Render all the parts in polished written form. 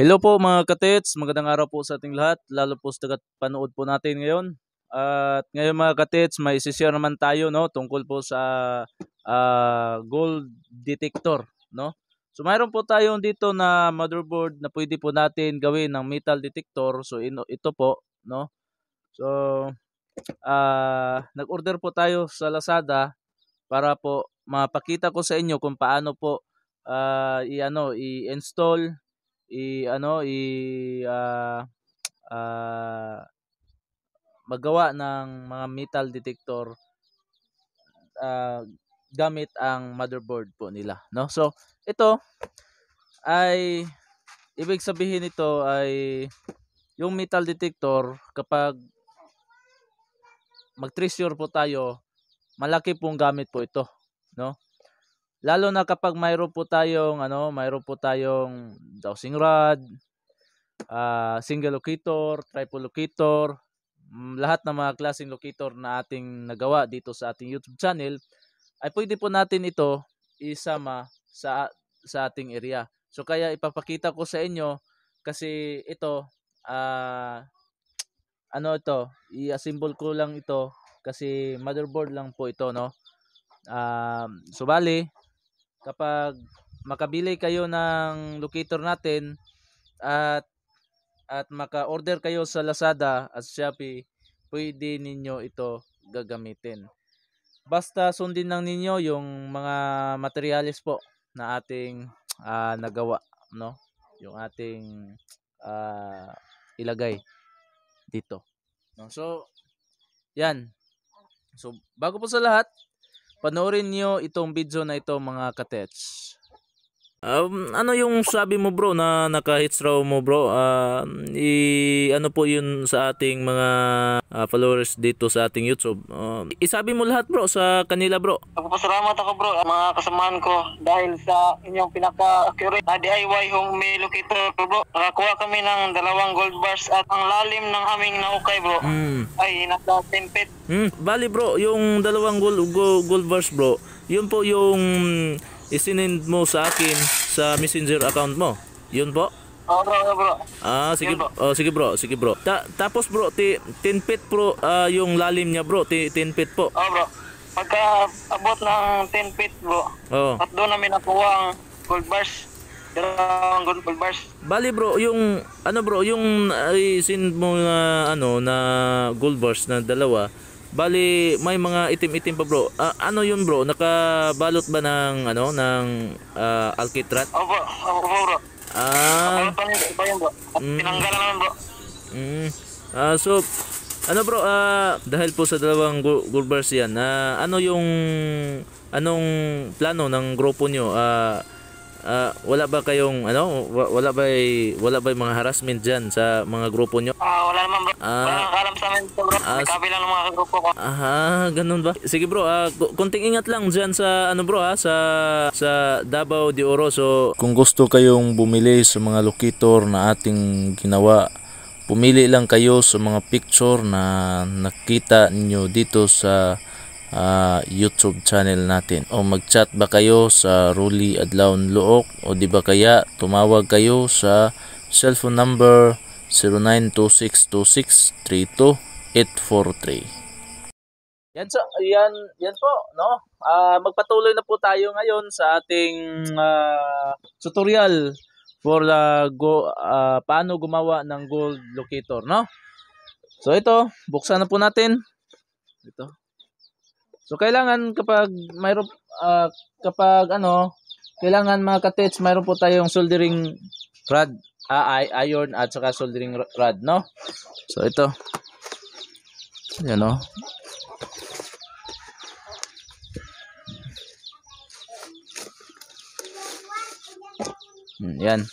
Hello po mga katets, magandang araw po sa ating lahat, lalo po sa panood po natin ngayon. At ngayon mga katets, may isi-share naman tayo tungkol po sa gold detector. So mayroon po tayong dito na motherboard na pwede po natin gawin ng metal detector. So ito po. So nag-order po tayo sa Lazada para po mapakita ko sa inyo kung paano po i-install magawa ng mga metal detector gamit ang motherboard po nila, So ito ay ibig sabihin nito ay yung metal detector, kapag mag-treasure po tayo, malaki pong gamit po ito, Lalo na kapag mayroon po tayong dowsing rod, single locator, triple locator, lahat ng mga klaseng locator na ating nagawa dito sa ating YouTube channel, ay pwede po natin ito isama sa ating area. So kaya ipapakita ko sa inyo kasi ito i-assemble ko lang ito kasi motherboard lang po ito, So bali, kapag makabili kayo ng locator natin at maka-order kayo sa Lazada at Shopee, pwede ninyo ito gagamitin. Basta sundin lang ninyo yung mga materyales po na ating nagawa, yung ating ilagay dito. So, yan. So, bago po sa lahat, panoorin niyo itong video na ito mga katets. Ano yung sabi mo bro na naka-hits raw mo bro? Ano po yun sa ating mga followers dito sa ating YouTube? Isabi mo lahat bro sa kanila bro. Nagpapasalamat ako bro mga kasamahan ko dahil sa inyong pinaka-accurate na DIY home locator bro. Nakakuha kami ng 2 gold bars at ang lalim ng aming naukay bro ay nasa 10 feet. Bali bro, yung 2 gold bars bro, yun po yung isinend mo sa akin sa messenger account mo. Yun po? Oo bro. Sige bro. Sige bro. Tapos bro, 10 feet bro, yung lalim niya bro, 10 feet po. Oo bro. Pagka abot ng 10 feet bro, at doon namin nakuha ang gold bars. 2 gold bars. Bali bro, yung yung isin mo na na gold bars na 2, bali may mga itim-itim pa bro. Ano yun bro? Nakabalot ba ng ng alkitrat? Opo bro. Nakabalot pa yun bro. At tinanggalan naman bro. So bro, dahil po sa 2 gold bars yan, anong plano ng grupo nyo? Wala ba kayong wala ba mga harassment diyan sa mga grupo nyo? Wala naman bro. Wala nang alam sa amin bro. Kabilang ng mga grupo ko. Ganun ba? Sige bro, konting ingat lang diyan sa bro sa Davao de Oro. So kung gusto kayong bumili sa mga locator na ating ginawa, pumili lang kayo sa mga picture na nakita niyo dito sa YouTube channel natin, o mag-chat ba kayo sa Ruli Adlaon Luok, o di ba kaya tumawag kayo sa cellphone number 0926263243. Yan po, magpatuloy na po tayo ngayon sa ating tutorial for paano gumawa ng gold locator, So ito, buksan na po natin ito. So kailangan kapag mayroon kailangan mga katets, mayroon po tayong soldering rod, iron at saka soldering rod, So ito. Yan Yan.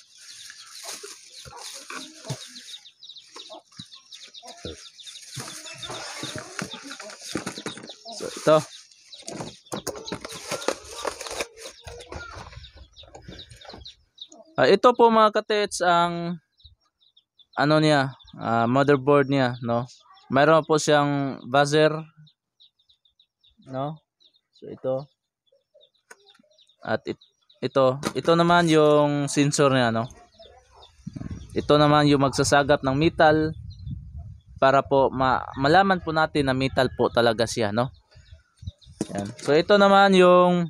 Ito. Ito po mga katets ang ano niya, motherboard niya, no. Mayroon po siyang buzzer, no. So ito. At ito naman yung sensor niya, no. Ito naman yung magsasagap ng metal para po malaman po natin na metal po talaga siya, no. Yan. So ito naman yung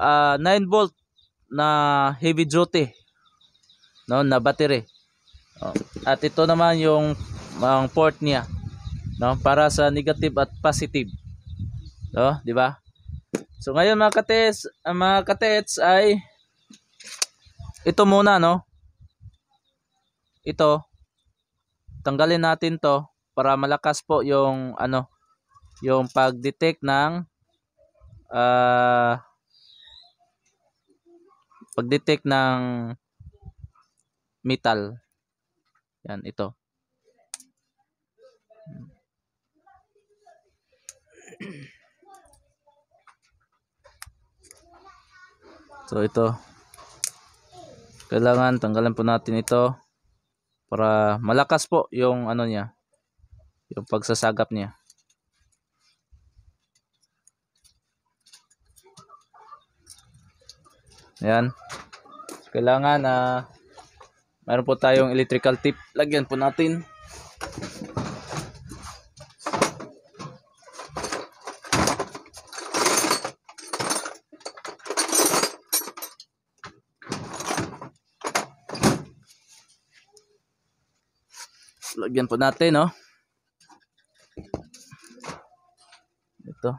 9 volt na heavy duty, no, na battery. At ito naman yung port niya, no, para sa negative at positive, no, di ba? So ngayon mga katets ay ito muna, no. Ito tanggalin natin to para malakas po yung ano, yung pag-detect ng metal. Yan, ito. So ito. Kailangan tanggalan po natin ito para malakas po yung ano niya, yung pagsasagap niya. Ayan. Kailangan mayroon po tayong electrical tip. Lagyan po natin. Lagyan po natin, no. Ito.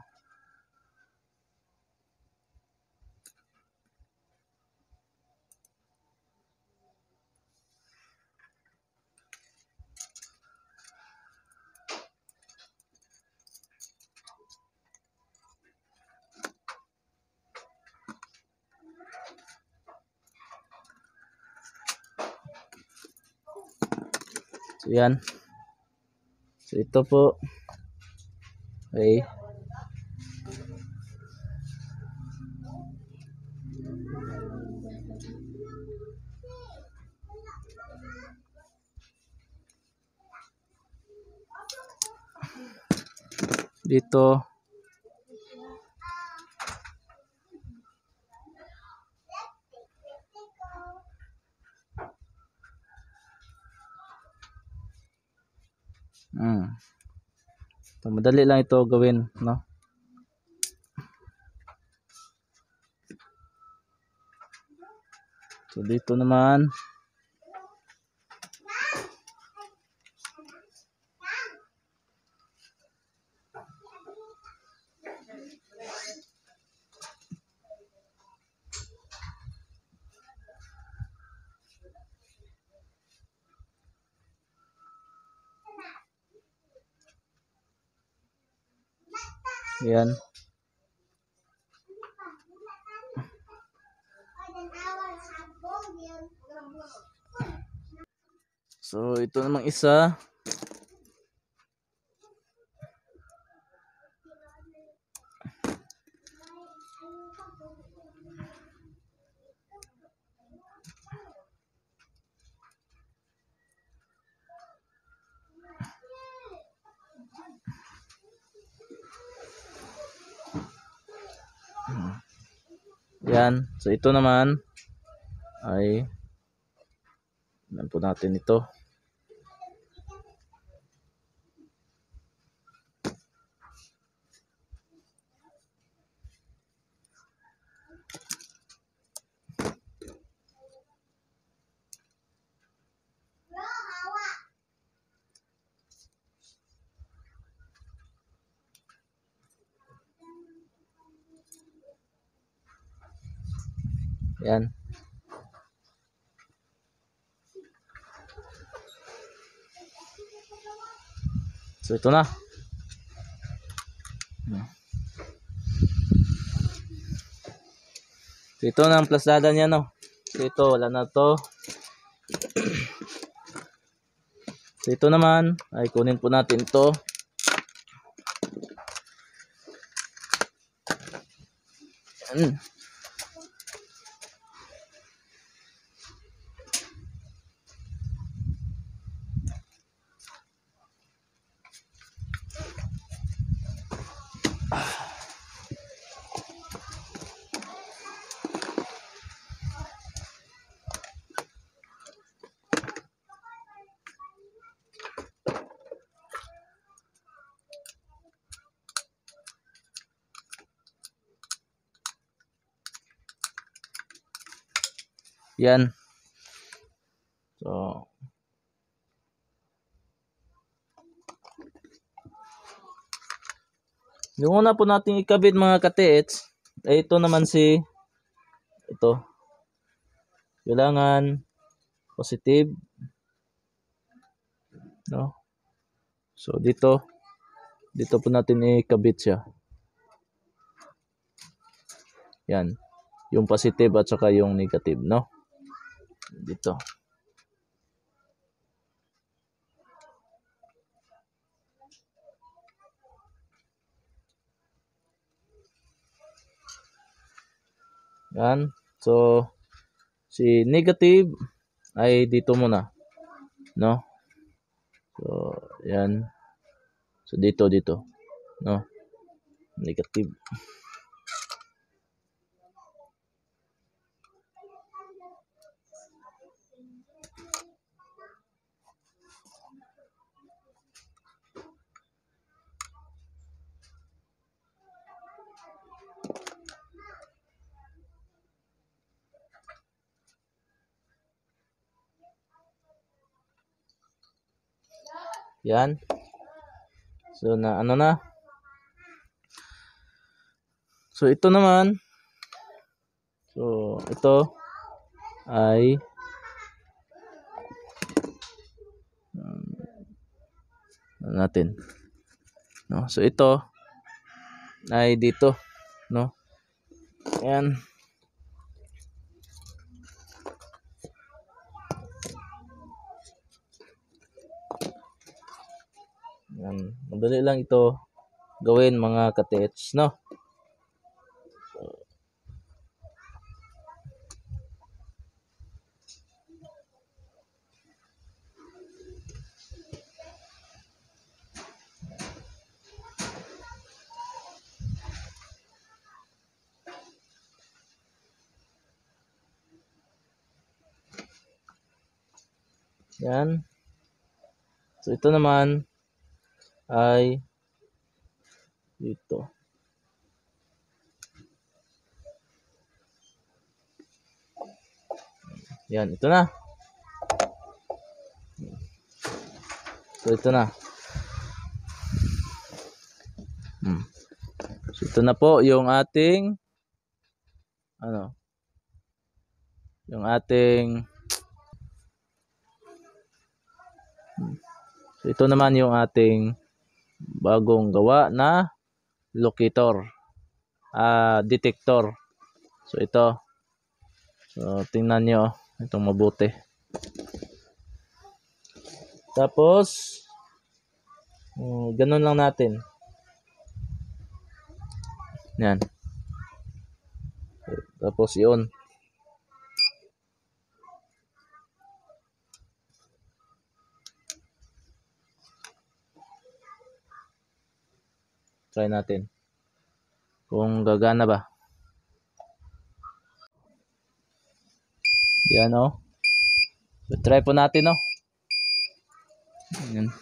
So yan. So ito po. Okay. Dito. So, madali lang ito gawin, no. So dito naman yan. So ito namang isa. Yan. So ito naman ay nan po natin ito. Yan. So ito na. So ito na ang plastada niya, no. So ito wala na to. So ito naman ay kunin po natin ito. Yan. Yan. So, yung una po nating ikabit mga ka-TH, ay ito naman ito. Kailangan positive. No? So, dito po natin ikabit siya. Yan. Yung positive at saka yung negative, no? Dito. Yan. So, si negative ay dito muna. No? So, yan. So, dito. No? Negative. Yan. So, ano na. So, ito naman. So, ito ay natin. No? So, ito ay dito. No? Yan. Yan. Madali lang ito gawin mga ka-TH, no? Yan. So, ito naman ay dito. Yan, ito na. So, ito na. So, ito na po yung ating yung ating so, ito naman yung ating bagong gawa na locator, detector. So, ito. So, tingnan nyo itong mabuti. Tapos, ganun lang natin. Yan. Tapos, yun. Try natin. Kung gagana ba. Yan, oh. So, try po natin, oh. Yan.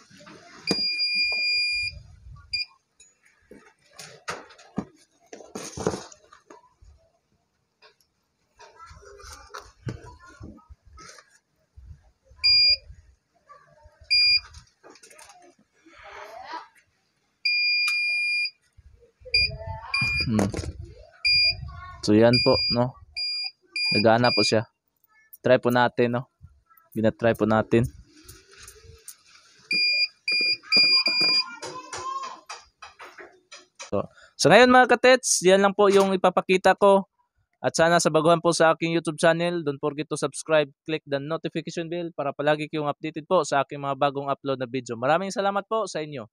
So, yan po, no? Nagana po siya. Try po natin, no? Binatry po natin. So ngayon mga katets, yan lang po yung ipapakita ko. At sana sa baguhan po sa aking YouTube channel, don't forget to subscribe, click the notification bell para palagi kayong updated po sa aking mga bagong upload na video. Maraming salamat po sa inyo.